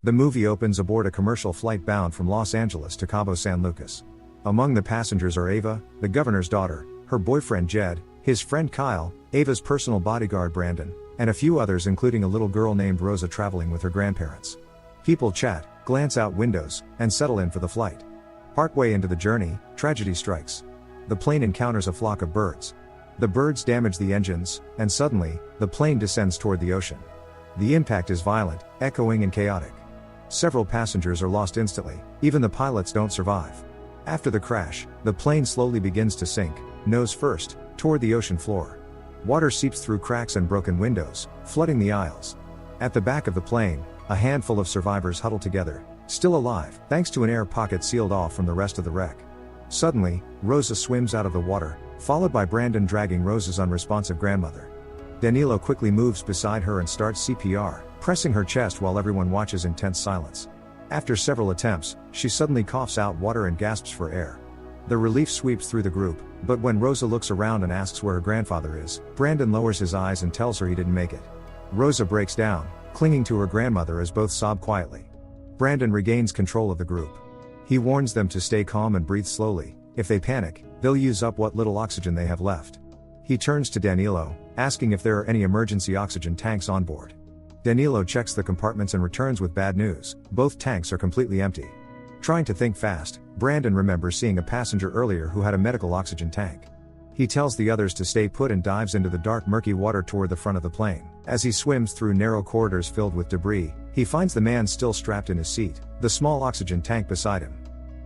The movie opens aboard a commercial flight bound from Los Angeles to Cabo San Lucas. Among the passengers are Ava, the governor's daughter, her boyfriend Jed, his friend Kyle, Ava's personal bodyguard Brandon, and a few others including a little girl named Rosa traveling with her grandparents. People chat, glance out windows, and settle in for the flight. Partway into the journey, tragedy strikes. The plane encounters a flock of birds. The birds damage the engines, and suddenly, the plane descends toward the ocean. The impact is violent, echoing and chaotic. Several passengers are lost instantly, even the pilots don't survive. After the crash, the plane slowly begins to sink, nose first, toward the ocean floor. Water seeps through cracks and broken windows, flooding the aisles. At the back of the plane, a handful of survivors huddle together, still alive, thanks to an air pocket sealed off from the rest of the wreck. Suddenly, Rosa swims out of the water, followed by Brandon dragging Rosa's unresponsive grandmother. Danilo quickly moves beside her and starts CPR, pressing her chest while everyone watches in tense silence. After several attempts, she suddenly coughs out water and gasps for air. The relief sweeps through the group, but when Rosa looks around and asks where her grandfather is, Brandon lowers his eyes and tells her he didn't make it. Rosa breaks down, clinging to her grandmother as both sob quietly. Brandon regains control of the group. He warns them to stay calm and breathe slowly. If they panic, they'll use up what little oxygen they have left. He turns to Danilo, asking if there are any emergency oxygen tanks on board. Danilo checks the compartments and returns with bad news: both tanks are completely empty. Trying to think fast, Brandon remembers seeing a passenger earlier who had a medical oxygen tank. He tells the others to stay put and dives into the dark murky water toward the front of the plane. As he swims through narrow corridors filled with debris, he finds the man still strapped in his seat, the small oxygen tank beside him.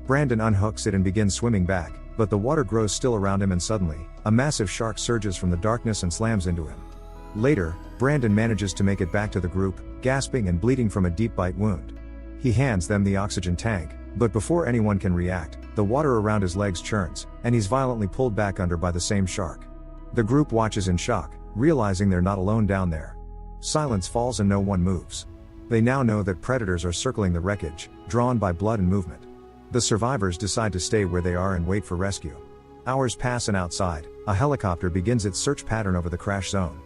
Brandon unhooks it and begins swimming back, but the water grows still around him and suddenly, a massive shark surges from the darkness and slams into him. Later, Brandon manages to make it back to the group, gasping and bleeding from a deep bite wound. He hands them the oxygen tank, but before anyone can react, the water around his legs churns, and he's violently pulled back under by the same shark. The group watches in shock, realizing they're not alone down there. Silence falls and no one moves. They now know that predators are circling the wreckage, drawn by blood and movement. The survivors decide to stay where they are and wait for rescue. Hours pass and outside, a helicopter begins its search pattern over the crash zone.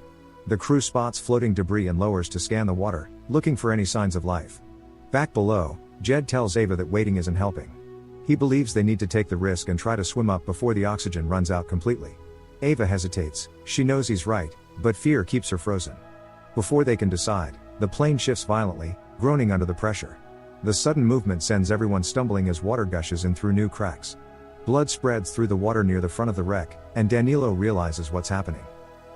The crew spots floating debris and lowers to scan the water, looking for any signs of life. Back below, Jed tells Ava that waiting isn't helping. He believes they need to take the risk and try to swim up before the oxygen runs out completely. Ava hesitates. She knows he's right, but fear keeps her frozen. Before they can decide, the plane shifts violently, groaning under the pressure. The sudden movement sends everyone stumbling as water gushes in through new cracks. Blood spreads through the water near the front of the wreck, and Danilo realizes what's happening.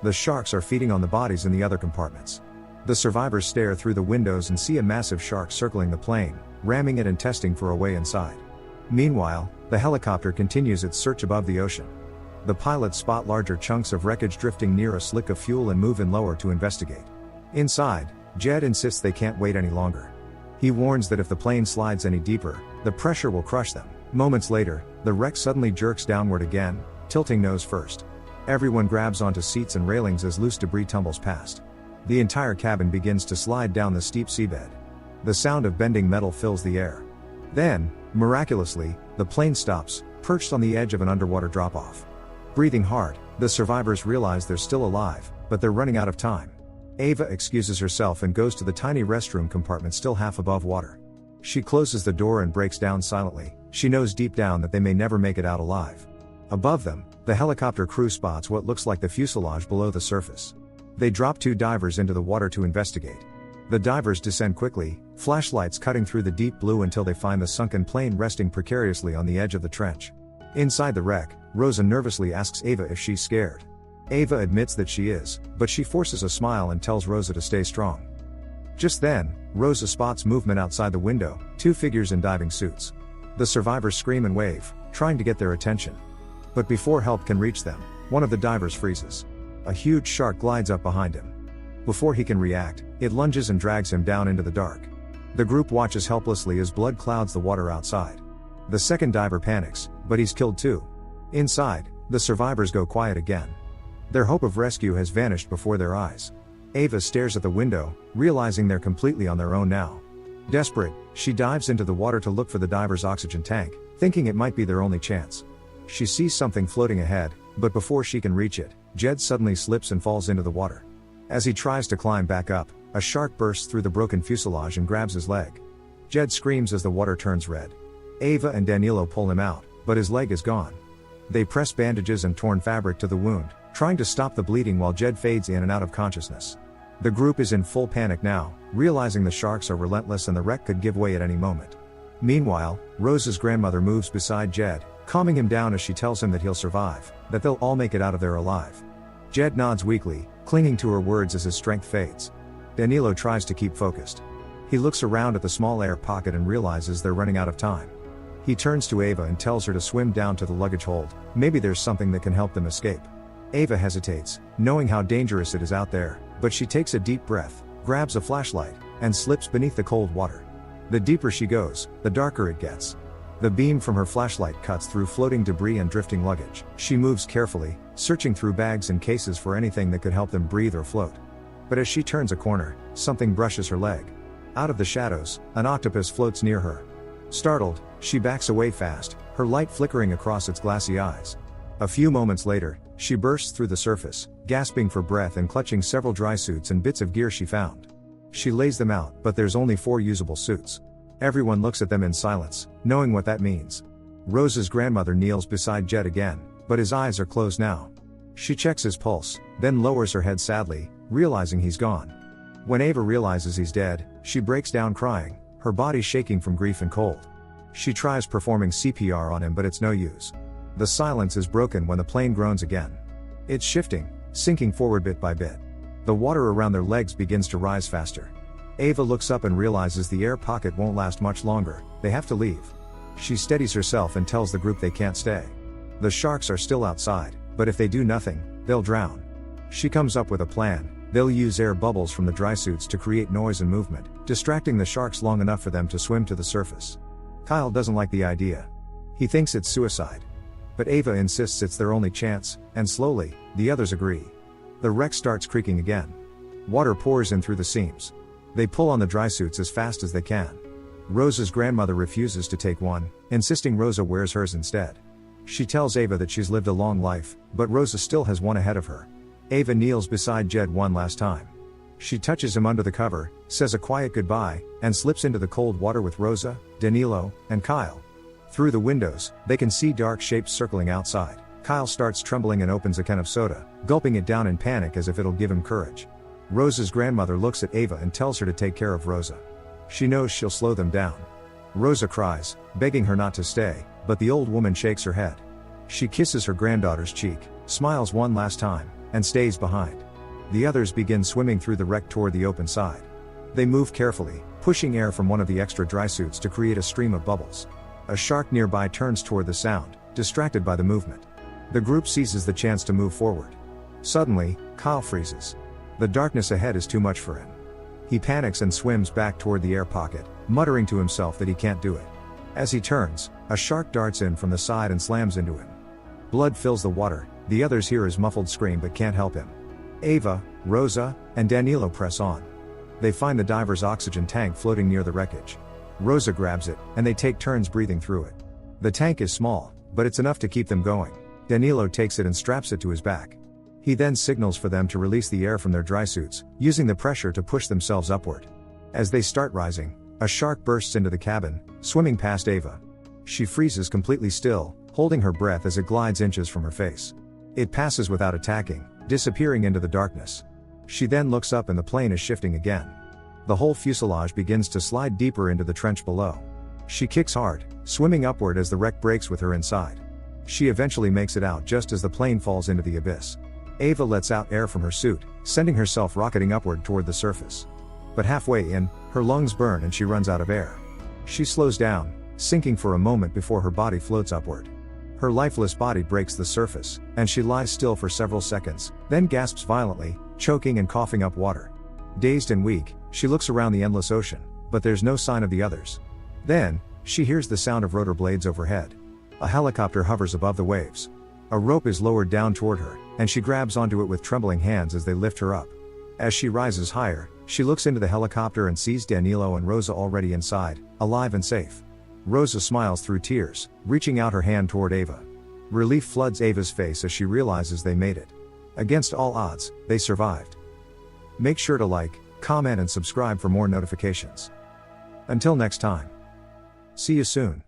The sharks are feeding on the bodies in the other compartments. The survivors stare through the windows and see a massive shark circling the plane, ramming it and testing for a way inside. Meanwhile, the helicopter continues its search above the ocean. The pilots spot larger chunks of wreckage drifting near a slick of fuel and move in lower to investigate. Inside, Jed insists they can't wait any longer. He warns that if the plane slides any deeper, the pressure will crush them. Moments later, the wreck suddenly jerks downward again, tilting nose first. Everyone grabs onto seats and railings as loose debris tumbles past. The entire cabin begins to slide down the steep seabed. The sound of bending metal fills the air. Then, miraculously, the plane stops, perched on the edge of an underwater drop-off. Breathing hard, the survivors realize they're still alive, but they're running out of time. Ava excuses herself and goes to the tiny restroom compartment still half above water. She closes the door and breaks down silently. She knows deep down that they may never make it out alive. Above them, the helicopter crew spots what looks like the fuselage below the surface. They drop 2 divers into the water to investigate. The divers descend quickly, flashlights cutting through the deep blue until they find the sunken plane resting precariously on the edge of the trench. Inside the wreck, Rosa nervously asks Ava if she's scared. Ava admits that she is, but she forces a smile and tells Rosa to stay strong. Just then, Rosa spots movement outside the window, 2 figures in diving suits. The survivors scream and wave, trying to get their attention. But before help can reach them, one of the divers freezes. A huge shark glides up behind him. Before he can react, it lunges and drags him down into the dark. The group watches helplessly as blood clouds the water outside. The second diver panics, but he's killed too. Inside, the survivors go quiet again. Their hope of rescue has vanished before their eyes. Ava stares at the window, realizing they're completely on their own now. Desperate, she dives into the water to look for the diver's oxygen tank, thinking it might be their only chance. She sees something floating ahead, but before she can reach it, Jed suddenly slips and falls into the water. As he tries to climb back up, a shark bursts through the broken fuselage and grabs his leg. Jed screams as the water turns red. Ava and Danilo pull him out, but his leg is gone. They press bandages and torn fabric to the wound, trying to stop the bleeding while Jed fades in and out of consciousness. The group is in full panic now, realizing the sharks are relentless and the wreck could give way at any moment. Meanwhile, Rosa's grandmother moves beside Jed, calming him down as she tells him that he'll survive, that they'll all make it out of there alive. Jed nods weakly, clinging to her words as his strength fades. Danilo tries to keep focused. He looks around at the small air pocket and realizes they're running out of time. He turns to Ava and tells her to swim down to the luggage hold, maybe there's something that can help them escape. Ava hesitates, knowing how dangerous it is out there, but she takes a deep breath, grabs a flashlight, and slips beneath the cold water. The deeper she goes, the darker it gets. The beam from her flashlight cuts through floating debris and drifting luggage. She moves carefully, searching through bags and cases for anything that could help them breathe or float. But as she turns a corner, something brushes her leg. Out of the shadows, an octopus floats near her. Startled, she backs away fast, her light flickering across its glassy eyes. A few moments later, she bursts through the surface, gasping for breath and clutching several dry suits and bits of gear she found. She lays them out, but there's only 4 usable suits. Everyone looks at them in silence, knowing what that means. Rosa's grandmother kneels beside Jed again, but his eyes are closed now. She checks his pulse, then lowers her head sadly, realizing he's gone. When Ava realizes he's dead, she breaks down crying, her body shaking from grief and cold. She tries performing CPR on him, but it's no use. The silence is broken when the plane groans again. It's shifting, sinking forward bit by bit. The water around their legs begins to rise faster. Ava looks up and realizes the air pocket won't last much longer, they have to leave. She steadies herself and tells the group they can't stay. The sharks are still outside, but if they do nothing, they'll drown. She comes up with a plan. They'll use air bubbles from the dry suits to create noise and movement, distracting the sharks long enough for them to swim to the surface. Kyle doesn't like the idea. He thinks it's suicide. But Ava insists it's their only chance, and slowly, the others agree. The wreck starts creaking again. Water pours in through the seams. They pull on the dry suits as fast as they can. Rosa's grandmother refuses to take one, insisting Rosa wears hers instead. She tells Ava that she's lived a long life, but Rosa still has one ahead of her. Ava kneels beside Jed one last time. She touches him under the cover, says a quiet goodbye, and slips into the cold water with Rosa, Danilo, and Kyle. Through the windows, they can see dark shapes circling outside. Kyle starts trembling and opens a can of soda, gulping it down in panic as if it'll give him courage. Rosa's grandmother looks at Ava and tells her to take care of Rosa. She knows she'll slow them down. Rosa cries, begging her not to stay, but the old woman shakes her head. She kisses her granddaughter's cheek, smiles one last time, and stays behind. The others begin swimming through the wreck toward the open side. They move carefully, pushing air from one of the extra dry suits to create a stream of bubbles. A shark nearby turns toward the sound, distracted by the movement. The group seizes the chance to move forward. Suddenly, Kyle freezes. The darkness ahead is too much for him. He panics and swims back toward the air pocket, muttering to himself that he can't do it. As he turns, a shark darts in from the side and slams into him. Blood fills the water, the others hear his muffled scream but can't help him. Ava, Rosa, and Danilo press on. They find the diver's oxygen tank floating near the wreckage. Rosa grabs it, and they take turns breathing through it. The tank is small, but it's enough to keep them going. Danilo takes it and straps it to his back. He then signals for them to release the air from their dry suits, using the pressure to push themselves upward. As they start rising, a shark bursts into the cabin, swimming past Ava. She freezes completely still, holding her breath as it glides inches from her face. It passes without attacking, disappearing into the darkness. She then looks up and the plane is shifting again. The whole fuselage begins to slide deeper into the trench below. She kicks hard, swimming upward as the wreck breaks with her inside. She eventually makes it out just as the plane falls into the abyss. Ava lets out air from her suit, sending herself rocketing upward toward the surface. But halfway in, her lungs burn and she runs out of air. She slows down, sinking for a moment before her body floats upward. Her lifeless body breaks the surface, and she lies still for several seconds, then gasps violently, choking and coughing up water. Dazed and weak, she looks around the endless ocean, but there's no sign of the others. Then, she hears the sound of rotor blades overhead. A helicopter hovers above the waves. A rope is lowered down toward her, and she grabs onto it with trembling hands as they lift her up. As she rises higher, she looks into the helicopter and sees Danilo and Rosa already inside, alive and safe. Rosa smiles through tears, reaching out her hand toward Ava. Relief floods Ava's face as she realizes they made it. Against all odds, they survived. Make sure to like, comment and subscribe for more notifications. Until next time. See you soon.